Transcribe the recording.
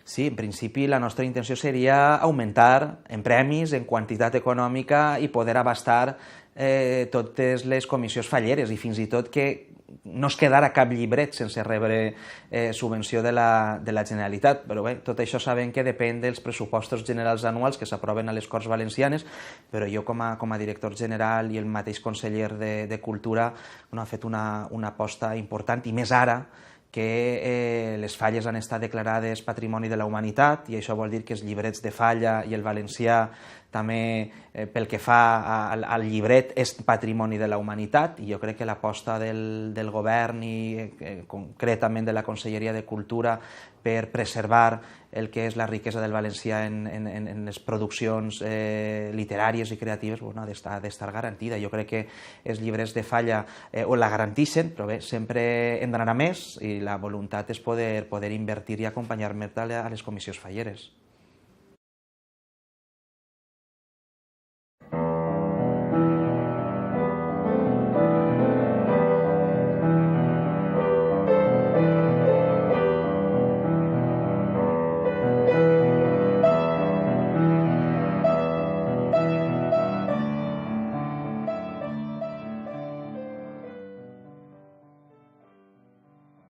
Sí, en principi la nostra intenció seria augmentar en premis, en quantitat econòmica i poder abastar totes les comissions falleres i fins i tot que no es quedara cap llibret sense rebre subvenció de la Generalitat. Però bé, tot això sabem que depèn dels pressupostos generals anuals que s'aproven a les Corts Valencianes, però jo com a director general i el mateix conseller de Cultura ha fet una aposta important, i més ara que les falles han estat declarades Patrimoni de la Humanitat, i això vol dir que els llibrets de falla i el valencià també pel que fa al llibret és Patrimoni de la Humanitat, i jo crec que l'aposta del govern i concretament de la Conselleria de Cultura per preservar el que és la riquesa del valencià en les produccions literàries i creatives ha d'estar garantida. Jo crec que els llibres de falla la garanteixen, però bé, sempre hem d'anar a més, i la voluntat és poder invertir i acompanyar més a les comissions falleres.